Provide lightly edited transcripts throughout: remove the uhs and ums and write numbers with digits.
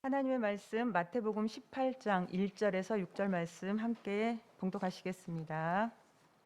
하나님의 말씀 마태복음 18장 1절에서 6절 말씀 함께 봉독하시겠습니다.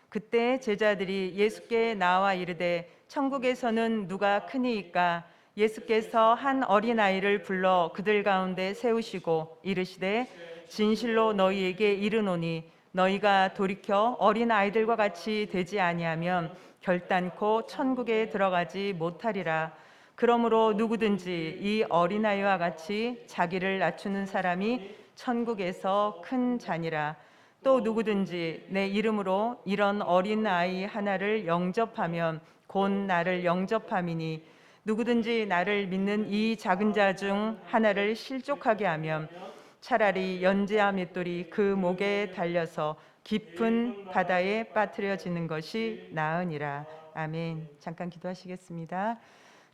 그때 제자들이 예수께 나와 이르되 천국에서는 누가 크니이까? 예수께서 한 어린아이를 불러 그들 가운데 세우시고 이르시되 진실로 너희에게 이르노니 너희가 돌이켜 어린아이들과 같이 되지 아니하면 결단코 천국에 들어가지 못하리라. 그러므로 누구든지 이 어린아이와 같이 자기를 낮추는 사람이 천국에서 큰 자니라. 또 누구든지 내 이름으로 이런 어린아이 하나를 영접하면 곧 나를 영접함이니 누구든지 나를 믿는 이 작은 자 중 하나를 실족하게 하면 차라리 연지아 맷돌이 그 목에 달려서 깊은 바다에 빠뜨려지는 것이 나으니라. 아멘. 잠깐 기도하시겠습니다.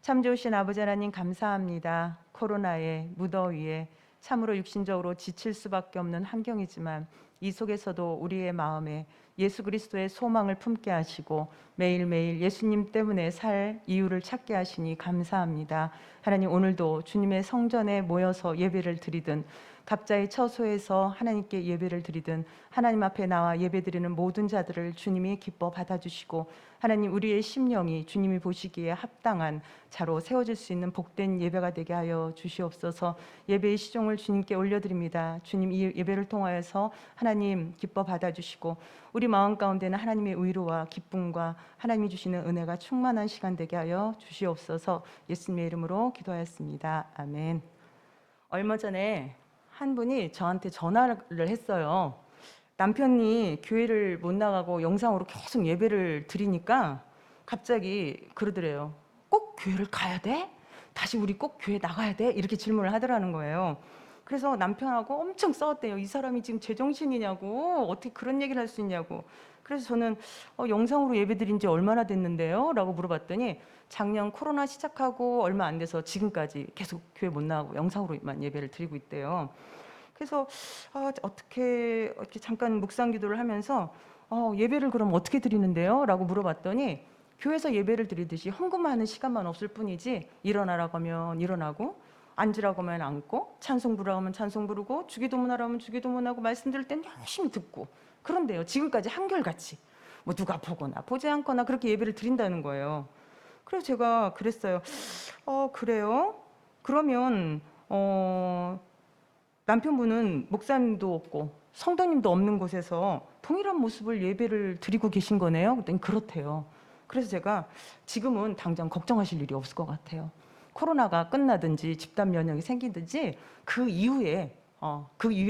참 좋으신 아버지 하나님 감사합니다. 코로나에 무더위에 참으로 육신적으로 지칠 수밖에 없는 환경이지만 이 속에서도 우리의 마음에 예수 그리스도의 소망을 품게 하시고 매일매일 예수님 때문에 살 이유를 찾게 하시니 감사합니다. 하나님, 오늘도 주님의 성전에 모여서 예배를 드리든 각자의 처소에서 하나님께 예배를 드리든 하나님 앞에 나와 예배드리는 모든 자들을 주님이 기뻐 받아주시고 하나님, 우리의 심령이 주님이 보시기에 합당한 자로 세워질 수 있는 복된 예배가 되게 하여 주시옵소서. 예배의 시종을 주님께 올려드립니다. 주님, 이 예배를 통하여서 하나님 기뻐 받아주시고 우리 마음 가운데는 하나님의 위로와 기쁨과 하나님이 주시는 은혜가 충만한 시간 되게 하여 주시옵소서. 예수님의 이름으로 기도하였습니다. 아멘. 얼마 전에 한 분이 저한테 전화를 했어요. 남편이 교회를 못 나가고 영상으로 계속 예배를 드리니까 갑자기 그러더래요. 꼭 교회를 가야 돼? 다시 우리 꼭 교회 나가야 돼? 이렇게 질문을 하더라는 거예요. 그래서 남편하고 엄청 싸웠대요. 이 사람이 지금 제정신이냐고, 어떻게 그런 얘기를 할 수 있냐고. 그래서 저는 영상으로 예배 드린 지 얼마나 됐는데요? 라고 물어봤더니 작년 코로나 시작하고 얼마 안 돼서 지금까지 계속 교회 못 나가고 영상으로만 예배를 드리고 있대요. 그래서 어떻게 이렇게 잠깐 묵상 기도를 하면서 예배를 그럼 어떻게 드리는데요? 라고 물어봤더니 교회에서 예배를 드리듯이 헌금하는 시간만 없을 뿐이지 일어나라고 하면 일어나고 앉으라고 하면 앉고 찬송 부르라고 하면 찬송 부르고 주기도문하라고 하면 주기도문하고 말씀 들을 땐 열심히 듣고 그런데요. 지금까지 한결같이 뭐 누가 보거나 보지 않거나 그렇게 예배를 드린다는 거예요. 그래서 제가 그랬어요. 그래요? 그러면 남편분은 목사님도 없고 성도님도 없는 곳에서 동일한 모습을 예배를 드리고 계신 거네요? 그랬더니 그렇대요. 그래서 제가 지금은 당장 걱정하실 일이 없을 것 같아요. 코로나가 끝나든지 집단 면역이 생기든지 그 이후에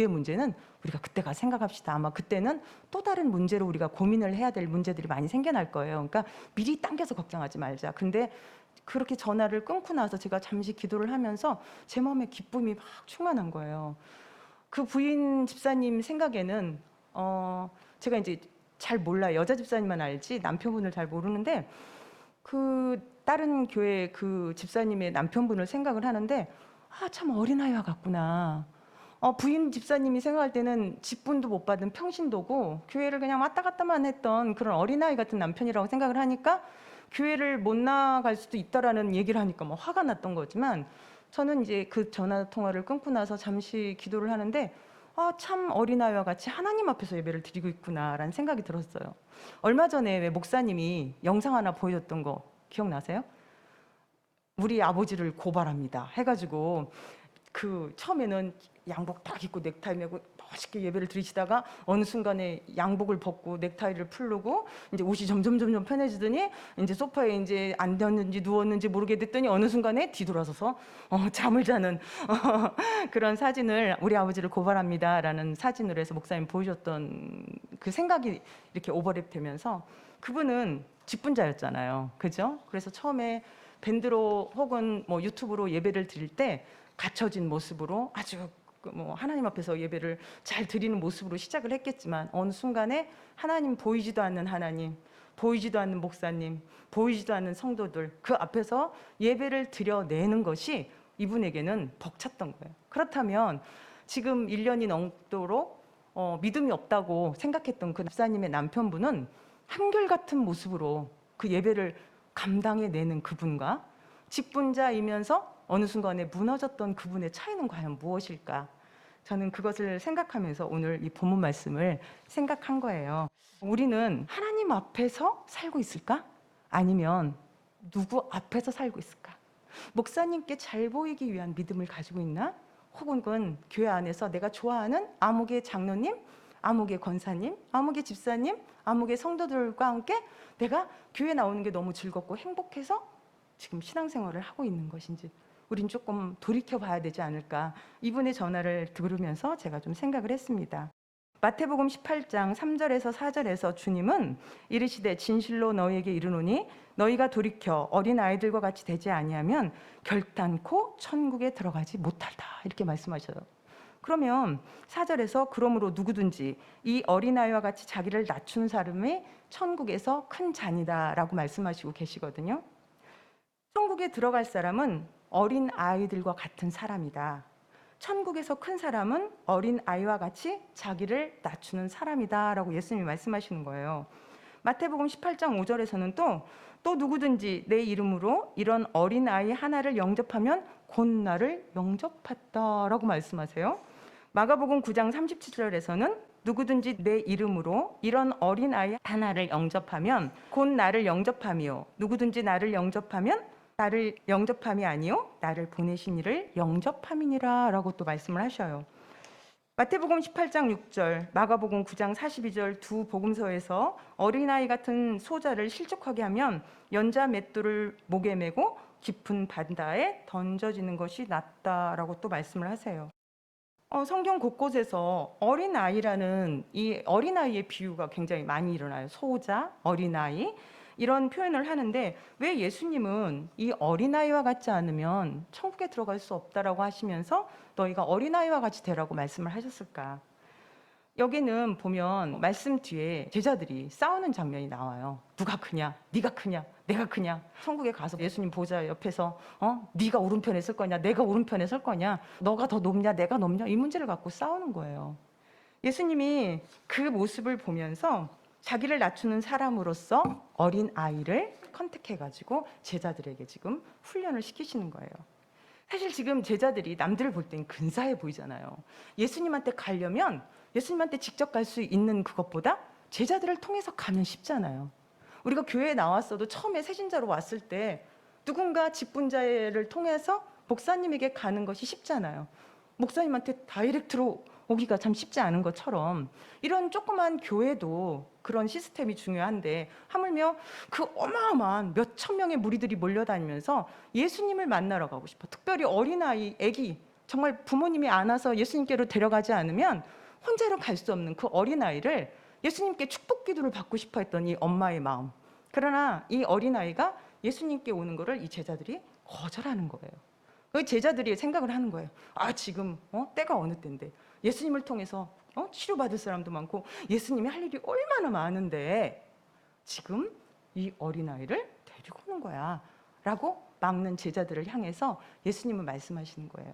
문제는 우리가 그때 가서 생각합시다. 아마 그때는 또 다른 문제로 우리가 고민을 해야 될 문제들이 많이 생겨날 거예요. 그러니까 미리 당겨서 걱정하지 말자. 근데 그렇게 전화를 끊고 나서 제가 잠시 기도를 하면서 제 마음에 기쁨이 막 충만한 거예요. 그 부인 집사님 생각에는 제가 이제 잘 몰라요. 여자 집사님만 알지 남편분을 잘 모르는데 그 다른 교회 그 집사님의 남편분을 생각을 하는데 참 어린아이와 같구나. 부인 집사님이 생각할 때는 직분도 못 받은 평신도고 교회를 그냥 왔다 갔다만 했던 그런 어린아이 같은 남편이라고 생각을 하니까 교회를 못 나갈 수도 있다라는 얘기를 하니까 뭐 화가 났던 거지만 저는 이제 그 전화 통화를 끊고 나서 잠시 기도를 하는데 참 어린아이와 같이 하나님 앞에서 예배를 드리고 있구나라는 생각이 들었어요. 얼마 전에 왜 목사님이 영상 하나 보여줬던 거 기억나세요? 우리 아버지를 고발합니다 해가지고 그 처음에는 양복 딱 입고 넥타이 메고 멋있게 예배를 드리시다가 어느 순간에 양복을 벗고 넥타이를 풀르고 이제 옷이 점점 편해지더니 이제 소파에 이제 앉았는지 누웠는지 모르게 됐더니 어느 순간에 뒤돌아서서 잠을 자는 그런 사진을 우리 아버지를 고발합니다라는 사진으로 해서 목사님 보여줬던 그 생각이 이렇게 오버랩 되면서 그분은 직분자였잖아요. 그죠? 그래서 처음에 밴드로 혹은 뭐 유튜브로 예배를 드릴 때 갖춰진 모습으로 아주 뭐 하나님 앞에서 예배를 잘 드리는 모습으로 시작을 했겠지만 어느 순간에 하나님 보이지도 않는 하나님, 보이지도 않는 목사님, 보이지도 않는 성도들 그 앞에서 예배를 드려내는 것이 이분에게는 벅찼던 거예요. 그렇다면 지금 1년이 넘도록 믿음이 없다고 생각했던 그 집사님의 남편분은 한결같은 모습으로 그 예배를 감당해내는 그분과 직분자이면서 어느 순간에 무너졌던 그분의 차이는 과연 무엇일까? 저는 그것을 생각하면서 오늘 이 본문 말씀을 생각한 거예요. 우리는 하나님 앞에서 살고 있을까? 아니면 누구 앞에서 살고 있을까? 목사님께 잘 보이기 위한 믿음을 가지고 있나? 혹은 교회 안에서 내가 좋아하는 아무개 장로님, 아무개 권사님, 아무개 집사님, 아무개 성도들과 함께 내가 교회 나오는 게 너무 즐겁고 행복해서 지금 신앙생활을 하고 있는 것인지 우린 조금 돌이켜봐야 되지 않을까. 이분의 전화를 들으면서 제가 좀 생각을 했습니다. 마태복음 18장 3절에서 4절에서 주님은 이르시되 진실로 너희에게 이르노니 너희가 돌이켜 어린 아이들과 같이 되지 아니하면 결단코 천국에 들어가지 못하리라 이렇게 말씀하셔요. 그러면 4절에서 그러므로 누구든지 이 어린아이와 같이 자기를 낮춘 사람이 천국에서 큰 잔이다 라고 말씀하시고 계시거든요. 천국에 들어갈 사람은 어린 아이들과 같은 사람이다. 천국에서 큰 사람은 어린 아이와 같이 자기를 낮추는 사람이다 라고 예수님이 말씀하시는 거예요. 마태복음 18장 5절에서는 또 누구든지 내 이름으로 이런 어린 아이 하나를 영접하면 곧 나를 영접했다 라고 말씀하세요. 마가복음 9장 37절에서는 누구든지 내 이름으로 이런 어린 아이 하나를 영접하면 곧 나를 영접하며 누구든지 나를 영접하면 나를 영접함이 아니요 나를 보내신 이를 영접함이니라 라고 또 말씀을 하셔요. 마태복음 18장 6절, 마가복음 9장 42절 두 복음서에서 어린아이 같은 소자를 실족하게 하면 연자 맷돌을 목에 메고 깊은 바다에 던져지는 것이 낫다라고 또 말씀을 하세요. 성경 곳곳에서 어린아이라는 이 어린아이의 비유가 굉장히 많이 일어나요. 소자, 어린아이 이런 표현을 하는데 왜 예수님은 이 어린아이와 같지 않으면 천국에 들어갈 수 없다라고 하시면서 너희가 어린아이와 같이 되라고 말씀을 하셨을까? 여기는 보면 말씀 뒤에 제자들이 싸우는 장면이 나와요. 누가 크냐? 네가 크냐? 내가 크냐? 천국에 가서 예수님 보좌 옆에서 네가 오른편에 설 거냐? 내가 오른편에 설 거냐? 너가 더 높냐? 내가 높냐? 이 문제를 갖고 싸우는 거예요. 예수님이 그 모습을 보면서 자기를 낮추는 사람으로서 어린 아이를 컨택해가지고 제자들에게 지금 훈련을 시키시는 거예요. 사실 지금 제자들이 남들을 볼 땐 근사해 보이잖아요. 예수님한테 가려면 예수님한테 직접 갈 수 있는 그것보다 제자들을 통해서 가면 쉽잖아요. 우리가 교회에 나왔어도 처음에 새신자로 왔을 때 누군가 직분자를 통해서 목사님에게 가는 것이 쉽잖아요. 목사님한테 다이렉트로 오기가 참 쉽지 않은 것처럼 이런 조그만 교회도 그런 시스템이 중요한데 하물며 그 어마어마한 몇천 명의 무리들이 몰려다니면서 예수님을 만나러 가고 싶어. 특별히 어린아이, 아기 정말 부모님이 안아서 예수님께로 데려가지 않으면 혼자로 갈 수 없는 그 어린아이를 예수님께 축복 기도를 받고 싶어 했던 이 엄마의 마음. 그러나 이 어린아이가 예수님께 오는 거를 이 제자들이 거절하는 거예요. 그 제자들이 생각을 하는 거예요. 지금 때가 어느 때인데 예수님을 통해서 치료받을 사람도 많고 예수님이 할 일이 얼마나 많은데 지금 이 어린아이를 데리고 오는 거야 라고 막는 제자들을 향해서 예수님은 말씀하시는 거예요.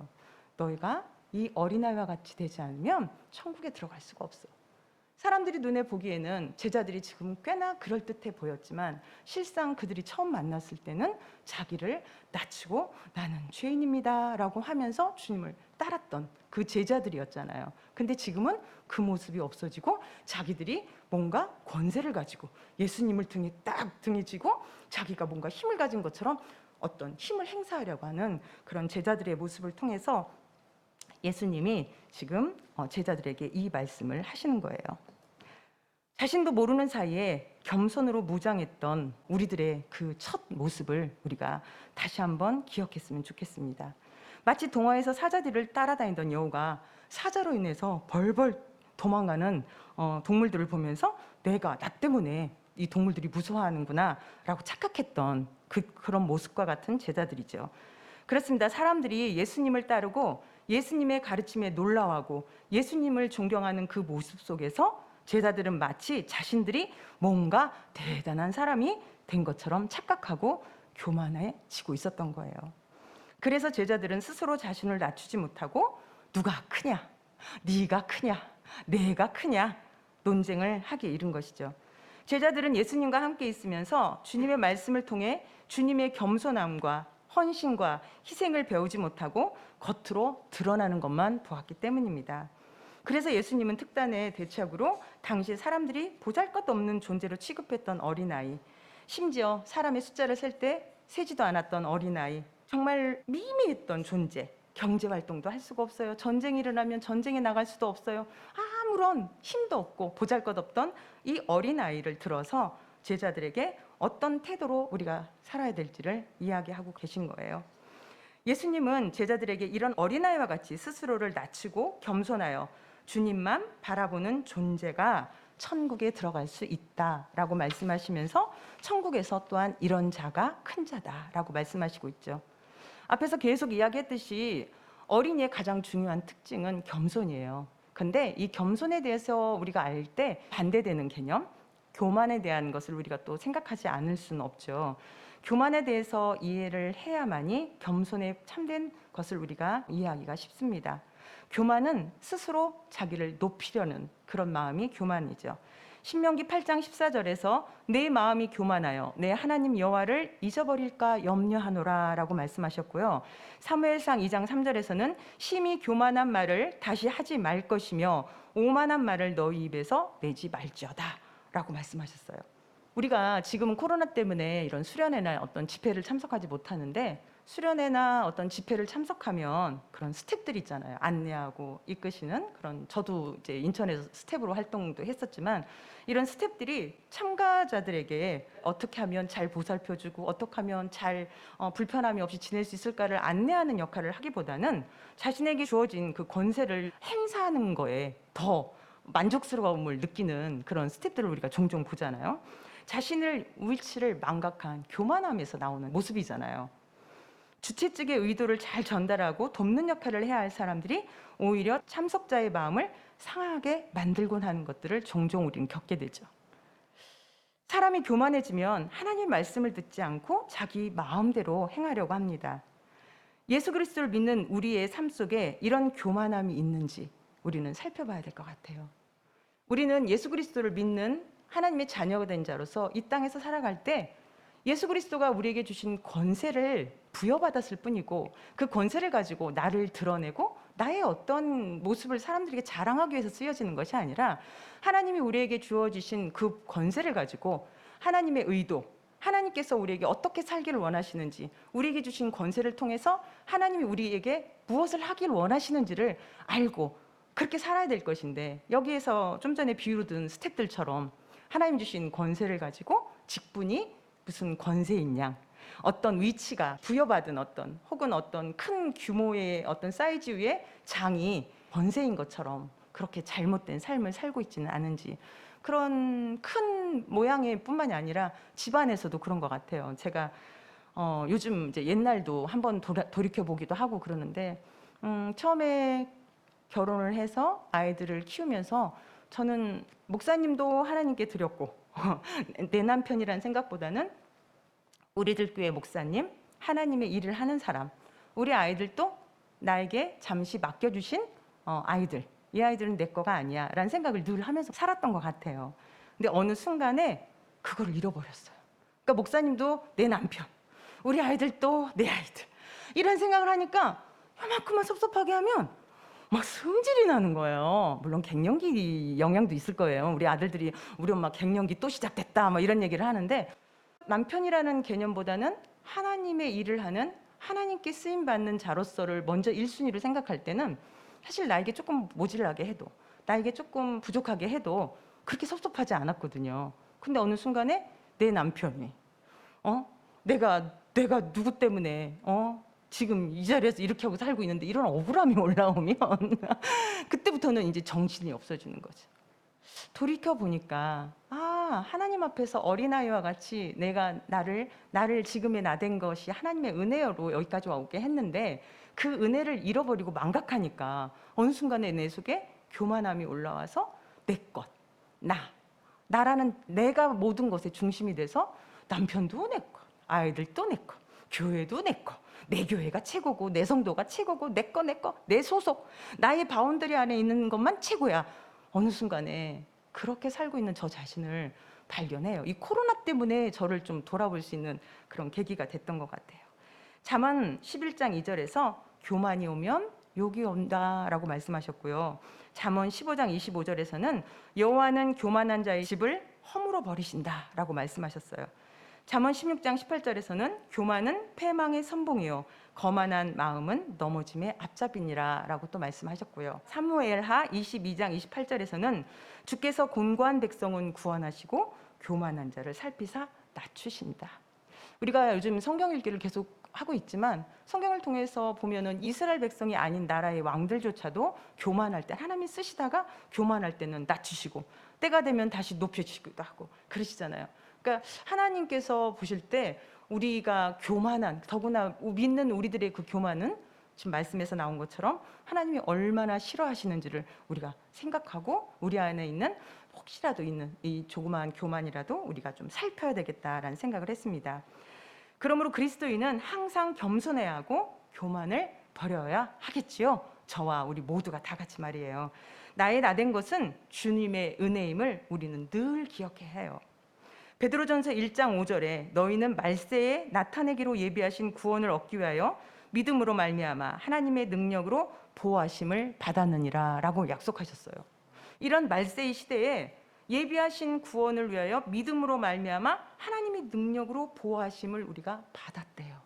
너희가 이 어린아이와 같이 되지 않으면 천국에 들어갈 수가 없어. 사람들이 눈에 보기에는 제자들이 지금 꽤나 그럴듯해 보였지만 실상 그들이 처음 만났을 때는 자기를 낮추고 나는 죄인입니다 라고 하면서 주님을 따랐던 그 제자들이었잖아요. 근데 지금은 그 모습이 없어지고 자기들이 뭔가 권세를 가지고 예수님을 등에 쥐고 자기가 뭔가 힘을 가진 것처럼 어떤 힘을 행사하려고 하는 그런 제자들의 모습을 통해서 예수님이 지금 제자들에게 이 말씀을 하시는 거예요. 자신도 모르는 사이에 겸손으로 무장했던 우리들의 그 첫 모습을 우리가 다시 한번 기억했으면 좋겠습니다. 마치 동화에서 사자들을 따라다니던 여우가 사자로 인해서 벌벌 도망가는 동물들을 보면서 나 때문에 이 동물들이 무서워하는구나 라고 착각했던 그런 모습과 같은 제자들이죠. 그렇습니다. 사람들이 예수님을 따르고 예수님의 가르침에 놀라워하고 예수님을 존경하는 그 모습 속에서 제자들은 마치 자신들이 뭔가 대단한 사람이 된 것처럼 착각하고 교만해지고 있었던 거예요. 그래서 제자들은 스스로 자신을 낮추지 못하고 누가 크냐, 네가 크냐, 내가 크냐 논쟁을 하게 이른 것이죠. 제자들은 예수님과 함께 있으면서 주님의 말씀을 통해 주님의 겸손함과 헌신과 희생을 배우지 못하고 겉으로 드러나는 것만 보았기 때문입니다. 그래서 예수님은 특단의 대책으로 당시 사람들이 보잘것없는 존재로 취급했던 어린아이, 심지어 사람의 숫자를 셀 때 세지도 않았던 어린아이, 정말 미미했던 존재, 경제활동도 할 수가 없어요. 전쟁이 일어나면 전쟁에 나갈 수도 없어요. 아무런 힘도 없고 보잘것없던 이 어린아이를 들어서 제자들에게 어떤 태도로 우리가 살아야 될지를 이야기하고 계신 거예요. 예수님은 제자들에게 이런 어린아이와 같이 스스로를 낮추고 겸손하여 주님만 바라보는 존재가 천국에 들어갈 수 있다라고 말씀하시면서 천국에서 또한 이런 자가 큰 자다라고 말씀하시고 있죠. 앞에서 계속 이야기했듯이 어린이의 가장 중요한 특징은 겸손이에요. 근데 이 겸손에 대해서 우리가 알 때 반대되는 개념, 교만에 대한 것을 우리가 또 생각하지 않을 수는 없죠. 교만에 대해서 이해를 해야만이 겸손에 참된 것을 우리가 이해하기가 쉽습니다. 교만은 스스로 자기를 높이려는 그런 마음이 교만이죠. 신명기 8장 14절에서 내 마음이 교만하여 내 하나님 여호와를 잊어버릴까 염려하노라 라고 말씀하셨고요. 사무엘상 2장 3절에서는 심히 교만한 말을 다시 하지 말 것이며 오만한 말을 너희 입에서 내지 말지어다 라고 말씀하셨어요. 우리가 지금은 코로나 때문에 이런 수련회나 어떤 집회를 참석하지 못하는데, 수련회나 어떤 집회를 참석하면 그런 스태프들 있잖아요. 안내하고 이끄시는 그런, 저도 이제 인천에서 스태프로 활동도 했었지만 이런 스태프들이 참가자들에게 어떻게 하면 잘 보살펴주고 어떻게 하면 잘 불편함이 없이 지낼 수 있을까를 안내하는 역할을 하기보다는 자신에게 주어진 그 권세를 행사하는 거에 더 만족스러움을 느끼는 그런 스태프들을 우리가 종종 보잖아요. 자신을 위치를 망각한 교만함에서 나오는 모습이잖아요. 주최 측의 의도를 잘 전달하고 돕는 역할을 해야 할 사람들이 오히려 참석자의 마음을 상하게 만들곤 하는 것들을 종종 우리는 겪게 되죠. 사람이 교만해지면 하나님 말씀을 듣지 않고 자기 마음대로 행하려고 합니다. 예수 그리스도를 믿는 우리의 삶 속에 이런 교만함이 있는지 우리는 살펴봐야 될 것 같아요. 우리는 예수 그리스도를 믿는 하나님의 자녀가 된 자로서 이 땅에서 살아갈 때 예수 그리스도가 우리에게 주신 권세를 부여받았을 뿐이고, 그 권세를 가지고 나를 드러내고 나의 어떤 모습을 사람들에게 자랑하기 위해서 쓰여지는 것이 아니라, 하나님이 우리에게 주어주신 그 권세를 가지고 하나님의 의도, 하나님께서 우리에게 어떻게 살기를 원하시는지, 우리에게 주신 권세를 통해서 하나님이 우리에게 무엇을 하기를 원하시는지를 알고 그렇게 살아야 될 것인데, 여기에서 좀 전에 비유로 든 스태프들처럼 하나님 주신 권세를 가지고 직분이 무슨 권세인 양, 어떤 위치가 부여받은 어떤, 혹은 어떤 큰 규모의 어떤 사이즈 위에 장이 권세인 것처럼 그렇게 잘못된 삶을 살고 있지는 않은지, 그런 큰 모양의 뿐만이 아니라 집안에서도 그런 것 같아요. 제가 요즘 이제 옛날도 한번 돌이켜 보기도 하고 그러는데, 처음에 결혼을 해서 아이들을 키우면서 저는 목사님도 하나님께 드렸고 내 남편이란 생각보다는 우리들 교회 목사님, 하나님의 일을 하는 사람, 우리 아이들도 나에게 잠시 맡겨주신 아이들, 이 아이들은 내 거가 아니야 라는 생각을 늘 하면서 살았던 것 같아요. 근데 어느 순간에 그걸 잃어버렸어요. 그러니까 목사님도 내 남편, 우리 아이들도 내 아이들, 이런 생각을 하니까 요만큼만 섭섭하게 하면 막 성질이 나는 거예요. 물론 갱년기 영향도 있을 거예요. 우리 아들들이 우리 엄마 갱년기 또 시작됐다 막 이런 얘기를 하는데, 남편이라는 개념보다는 하나님의 일을 하는, 하나님께 쓰임받는 자로서를 먼저 1순위로 생각할 때는 사실 나에게 조금 모질라게 해도, 나에게 조금 부족하게 해도 그렇게 섭섭하지 않았거든요. 근데 어느 순간에 내 남편이 내가 누구 때문에 지금 이 자리에서 이렇게 하고 살고 있는데, 이런 억울함이 올라오면 그때부터는 이제 정신이 없어지는 거죠. 돌이켜 보니까 하나님 앞에서 어린아이와 같이 내가 나를 지금의 나 된 것이 하나님의 은혜로 여기까지 오게 했는데, 그 은혜를 잃어버리고 망각하니까 어느 순간에 내 속에 교만함이 올라와서 내 것, 나라는 내가 모든 것의 중심이 돼서 남편도 내 것, 아이들도 내 것, 교회도 내 것, 내 교회가 최고고 내 성도가 최고고 내 소속, 나의 바운더리 안에 있는 것만 최고야. 어느 순간에 그렇게 살고 있는 저 자신을 발견해요. 이 코로나 때문에 저를 좀 돌아볼 수 있는 그런 계기가 됐던 것 같아요. 잠언 11장 2절에서 교만이 오면 욕이 온다라고 말씀하셨고요. 잠언 15장 25절에서는 여호와는 교만한 자의 집을 허물어 버리신다라고 말씀하셨어요. 잠언 16장 18절에서는 교만은 패망의 선봉이요 거만한 마음은 넘어짐의 앞잡이니라라고 또 말씀하셨고요. 사무엘하 22장 28절에서는 주께서 곤고한 백성은 구원하시고 교만한 자를 살피사 낮추신다. 우리가 요즘 성경 읽기를 계속 하고 있지만 성경을 통해서 보면은 이스라엘 백성이 아닌 나라의 왕들조차도 교만할 때 하나님이 쓰시다가 교만할 때는 낮추시고 때가 되면 다시 높여주시기도 하고 그러시잖아요. 그러니까 하나님께서 보실 때 우리가 교만한, 더구나 믿는 우리들의 그 교만은 지금 말씀에서 나온 것처럼 하나님이 얼마나 싫어하시는지를 우리가 생각하고 우리 안에 있는 혹시라도 있는 이 조그마한 교만이라도 우리가 좀 살펴야 되겠다라는 생각을 했습니다. 그러므로 그리스도인은 항상 겸손해야 하고 교만을 버려야 하겠지요. 저와 우리 모두가 다 같이 말이에요. 나의 나된 것은 주님의 은혜임을 우리는 늘 기억해야 해요. 베드로전서 1장 5절에 너희는 말세에 나타내기로 예비하신 구원을 얻기 위하여 믿음으로 말미암아 하나님의 능력으로 보호하심을 받았느니라 라고 약속하셨어요. 이런 말세의 시대에 예비하신 구원을 위하여 믿음으로 말미암아 하나님의 능력으로 보호하심을 우리가 받았대요.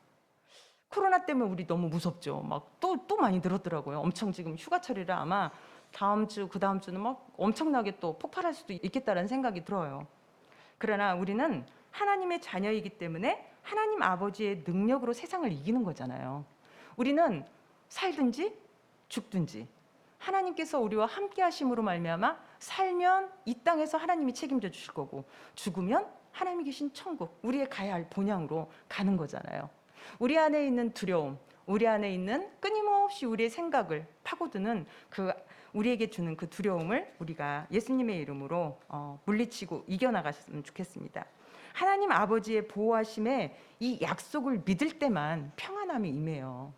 코로나 때문에 우리 너무 무섭죠. 막 또 많이 늘었더라고요. 엄청 지금 휴가철이라 아마 다음 주, 그 다음 주는 막 엄청나게 또 폭발할 수도 있겠다라는 생각이 들어요. 그러나 우리는 하나님의 자녀이기 때문에 하나님 아버지의 능력으로 세상을 이기는 거잖아요. 우리는 살든지 죽든지 하나님께서 우리와 함께 하심으로 말미암아 살면 이 땅에서 하나님이 책임져 주실 거고 죽으면 하나님이 계신 천국, 우리의 가야 할 본향으로 가는 거잖아요. 우리 안에 있는 두려움, 우리 안에 있는 끊임없이 우리의 생각을 파고드는 그 우리에게 주는 그 두려움을 우리가 예수님의 이름으로 물리치고 이겨나갔으면 좋겠습니다. 하나님 아버지의 보호하심에 이 약속을 믿을 때만 평안함이 임해요.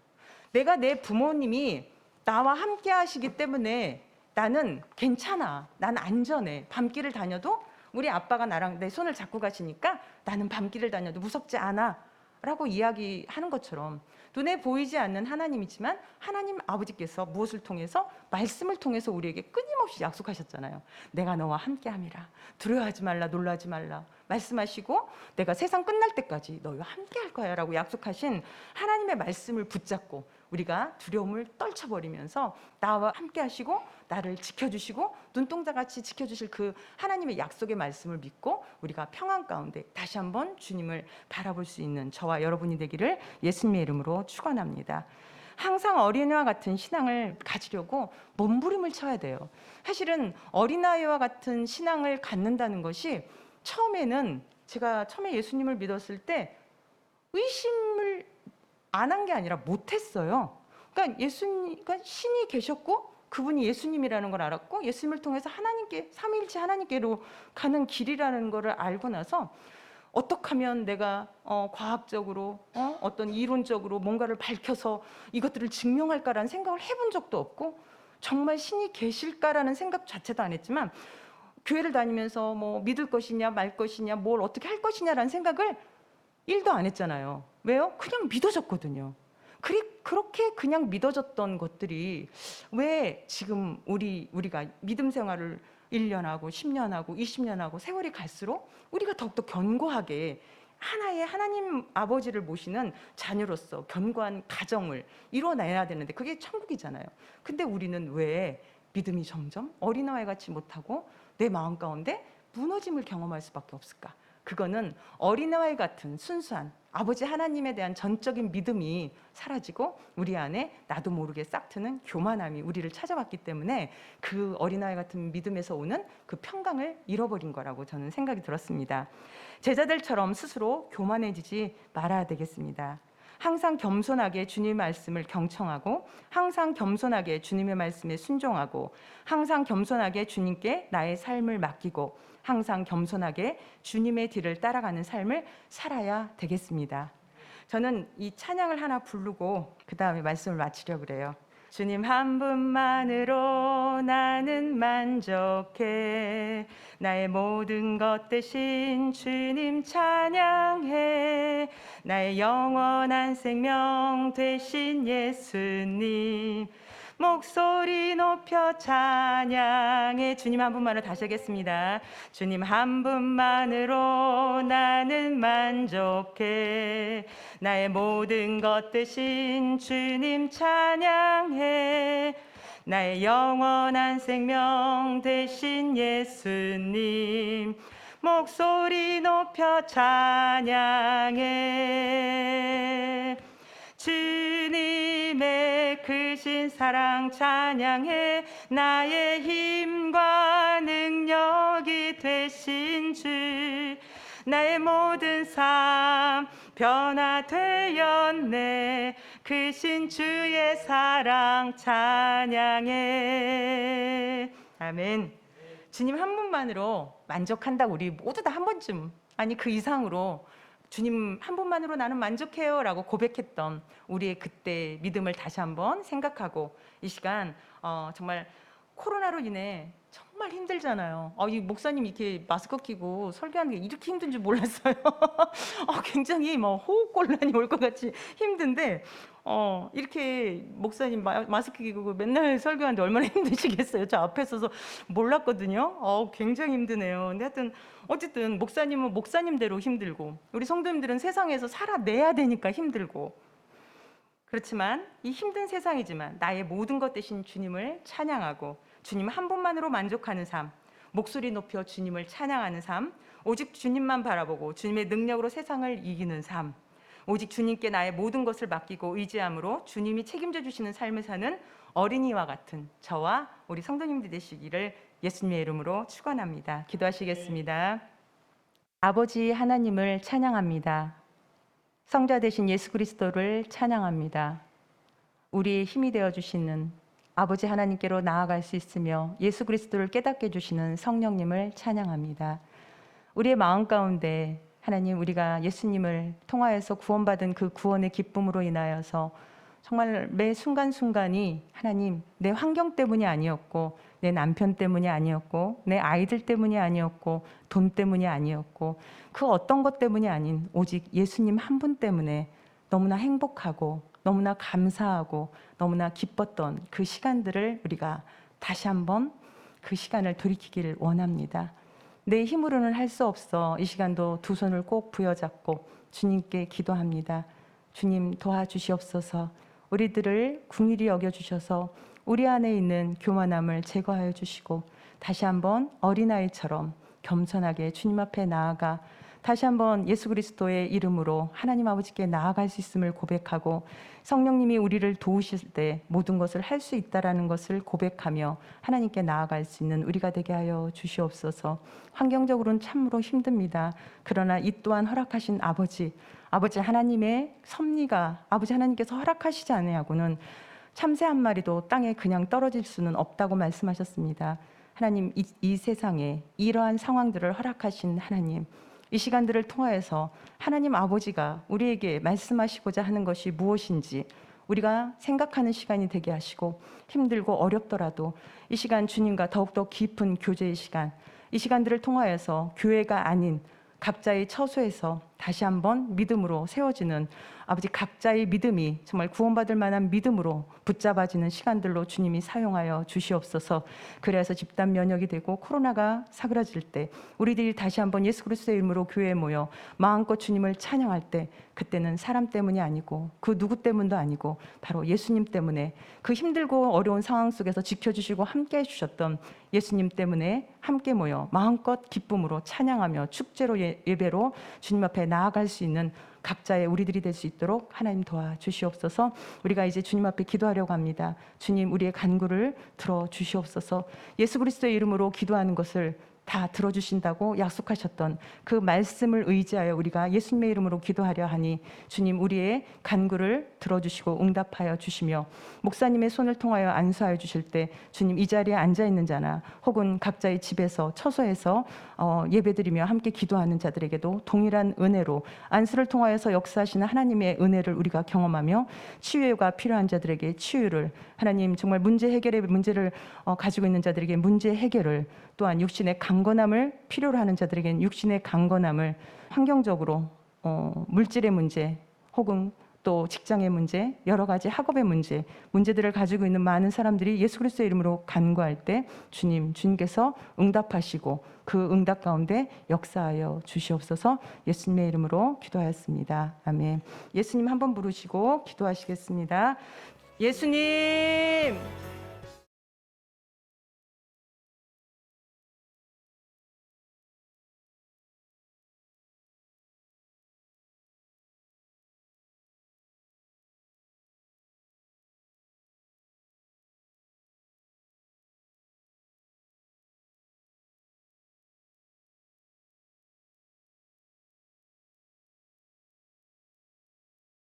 내가 내 부모님이 나와 함께 하시기 때문에 나는 괜찮아, 난 안전해. 밤길을 다녀도 우리 아빠가 나랑 내 손을 잡고 가시니까 나는 밤길을 다녀도 무섭지 않아 라고 이야기하는 것처럼 눈에 보이지 않는 하나님이지만 하나님 아버지께서 무엇을 통해서? 말씀을 통해서 우리에게 끊임없이 약속하셨잖아요. 내가 너와 함께함이라, 두려워하지 말라, 놀라지 말라 말씀하시고 내가 세상 끝날 때까지 너희와 함께할 거야 라고 약속하신 하나님의 말씀을 붙잡고 우리가 두려움을 떨쳐버리면서 나와 함께 하시고 나를 지켜주시고 눈동자같이 지켜주실 그 하나님의 약속의 말씀을 믿고 우리가 평안 가운데 다시 한번 주님을 바라볼 수 있는 저와 여러분이 되기를 예수님의 이름으로 축원합니다. 항상 어린아이와 같은 신앙을 가지려고 몸부림을 쳐야 돼요. 사실은 어린아이와 같은 신앙을 갖는다는 것이 처음에는 제가 처음에 예수님을 믿었을 때 의심을 안 한 게 아니라 못했어요. 그러니까 그러니까 신이 계셨고 그분이 예수님이라는 걸 알았고 예수님을 통해서 하나님께 삼위일체 하나님께로 가는 길이라는 것을 알고 나서 어떻게 하면 내가 과학적으로 어떤 이론적으로 뭔가를 밝혀서 이것들을 증명할까라는 생각을 해본 적도 없고 정말 신이 계실까라는 생각 자체도 안 했지만 교회를 다니면서 뭐 믿을 것이냐 말 것이냐 뭘 어떻게 할 것이냐라는 생각을 1도 안 했잖아요. 왜요? 그냥 믿어졌거든요. 그렇게 그냥 믿어졌던 것들이 왜 지금 우리가 믿음 생활을 1년 하고 10년 하고 20년 하고 세월이 갈수록 우리가 더욱더 견고하게 하나의 하나님 아버지를 모시는 자녀로서 견고한 가정을 이뤄내야 되는데 그게 천국이잖아요. 근데 우리는 왜 믿음이 점점 어린아이 같이 못하고 내 마음 가운데 무너짐을 경험할 수밖에 없을까? 그거는 어린아이 같은 순수한 아버지 하나님에 대한 전적인 믿음이 사라지고 우리 안에 나도 모르게 싹트는 교만함이 우리를 찾아왔기 때문에 그 어린아이 같은 믿음에서 오는 그 평강을 잃어버린 거라고 저는 생각이 들었습니다. 제자들처럼 스스로 교만해지지 말아야 되겠습니다. 항상 겸손하게 주님의 말씀을 경청하고 항상 겸손하게 주님의 말씀에 순종하고 항상 겸손하게 주님께 나의 삶을 맡기고 항상 겸손하게 주님의 뒤를 따라가는 삶을 살아야 되겠습니다. 저는 이 찬양을 하나 부르고 그 다음에 말씀을 마치려고 그래요. 주님 한 분만으로 나는 만족해. 나의 모든 것 대신 주님 찬양해. 나의 영원한 생명 되신 예수님 목소리 높여 찬양해. 주님 한 분만으로 다시 하겠습니다. 주님 한 분만으로 나는 만족해. 나의 모든 것 대신 주님 찬양해. 나의 영원한 생명 되신 예수님 목소리 높여 찬양해. 주님의 크신 사랑 찬양해. 나의 힘과 능력이 되신 주 나의 모든 삶 변화되었네. 크신 주의 사랑 찬양해. 아멘. 주님 한 분만으로 만족한다고 우리 모두 다 한 번쯤, 아니 그 이상으로 주님 한 분만으로 나는 만족해요 라고 고백했던 우리의 그때 믿음을 다시 한번 생각하고, 이 시간 정말 코로나로 인해 정말 힘들잖아요. 이 목사님 이렇게 마스크 끼고 설교하는 게 이렇게 힘든 줄 몰랐어요. 굉장히 호흡곤란이 올 것 같이 힘든데, 이렇게 목사님 마스크 끼고 맨날 설교하는데 얼마나 힘드시겠어요. 저 앞에 서서 몰랐거든요. 굉장히 힘드네요. 근데 하여튼 어쨌든 목사님은 목사님대로 힘들고, 우리 성도님들은 세상에서 살아내야 되니까 힘들고, 그렇지만 이 힘든 세상이지만 나의 모든 것 대신 주님을 찬양하고 주님 한 분만으로 만족하는 삶, 목소리 높여 주님을 찬양하는 삶, 오직 주님만 바라보고 주님의 능력으로 세상을 이기는 삶, 오직 주님께 나의 모든 것을 맡기고 의지함으로 주님이 책임져 주시는 삶을 사는 어린이와 같은 저와 우리 성도님들 되시기를 예수님의 이름으로 축원합니다. 기도하시겠습니다. 아버지 하나님을 찬양합니다. 성자 되신 예수 그리스도를 찬양합니다. 우리의 힘이 되어 주시는 아버지 하나님께로 나아갈 수 있으며 예수 그리스도를 깨닫게 해주시는 성령님을 찬양합니다. 우리의 마음 가운데 하나님, 우리가 예수님을 통하여서 구원받은 그 구원의 기쁨으로 인하여서 정말 매 순간순간이 하나님, 내 환경 때문이 아니었고, 내 남편 때문이 아니었고, 내 아이들 때문이 아니었고, 돈 때문이 아니었고, 그 어떤 것 때문이 아닌 오직 예수님 한 분 때문에 너무나 행복하고 너무나 감사하고 너무나 기뻤던 그 시간들을 우리가 다시 한번 그 시간을 돌이키기를 원합니다. 내 힘으로는 할 수 없어 이 시간도 두 손을 꼭 부여잡고 주님께 기도합니다. 주님 도와주시옵소서. 우리들을 긍휼히 여겨주셔서 우리 안에 있는 교만함을 제거하여 주시고 다시 한번 어린아이처럼 겸손하게 주님 앞에 나아가 다시 한번 예수 그리스도의 이름으로 하나님 아버지께 나아갈 수 있음을 고백하고, 성령님이 우리를 도우실 때 모든 것을 할 수 있다라는 것을 고백하며 하나님께 나아갈 수 있는 우리가 되게 하여 주시옵소서. 환경적으로는 참으로 힘듭니다. 그러나 이 또한 허락하신 아버지 하나님의 섭리가, 아버지 하나님께서 허락하시지 않으냐고는 참새 한 마리도 땅에 그냥 떨어질 수는 없다고 말씀하셨습니다. 하나님, 이 세상에 이러한 상황들을 허락하신 하나님, 이 시간들을 통하여서 하나님 아버지가 우리에게 말씀하시고자 하는 것이 무엇인지 우리가 생각하는 시간이 되게 하시고, 힘들고 어렵더라도 이 시간 주님과 더욱더 깊은 교제의 시간, 이 시간들을 통하여서 교회가 아닌 각자의 처소에서 다시 한번 믿음으로 세워지는 아버지, 각자의 믿음이 정말 구원받을 만한 믿음으로 붙잡아지는 시간들로 주님이 사용하여 주시옵소서. 그래서 집단 면역이 되고 코로나가 사그라질 때 우리들이 다시 한번 예수 그리스도의 이름으로 교회에 모여 마음껏 주님을 찬양할 때, 그때는 사람 때문이 아니고 그 누구 때문도 아니고 바로 예수님 때문에, 그 힘들고 어려운 상황 속에서 지켜주시고 함께 해주셨던 예수님 때문에 함께 모여 마음껏 기쁨으로 찬양하며 축제로 예배로 주님 앞에 나아갈 수 있는 각자의 우리들이 될 수 있도록 하나님 도와주시옵소서. 우리가 이제 주님 앞에 기도하려고 합니다. 주님, 우리의 간구를 들어주시옵소서. 예수 그리스도의 이름으로 기도하는 것을 다 들어주신다고 약속하셨던 그 말씀을 의지하여 우리가 예수님의 이름으로 기도하려 하니 주님 우리의 간구를 들어주시고 응답하여 주시며 목사님의 손을 통하여 안수하여 주실 때 주님 이 자리에 앉아있는 자나 혹은 각자의 집에서 처소에서 예배드리며 함께 기도하는 자들에게도 동일한 은혜로 안수를 통하여서 역사하시는 하나님의 은혜를 우리가 경험하며 치유가 필요한 자들에게 치유를, 하나님 정말 문제 해결의 문제를 가지고 있는 자들에게 문제 해결을, 또한 육신의 강건함을 필요로 하는 자들에게는 육신의 강건함을, 환경적으로 물질의 문제 혹은 또 직장의 문제, 여러 가지 학업의 문제들을 가지고 있는 많은 사람들이 예수 그리스도의 이름으로 간구할 때 주님께서 응답하시고 그 응답 가운데 역사하여 주시옵소서. 예수님의 이름으로 기도하였습니다. 아멘. 예수님 한번 부르시고 기도하시겠습니다. 예수님!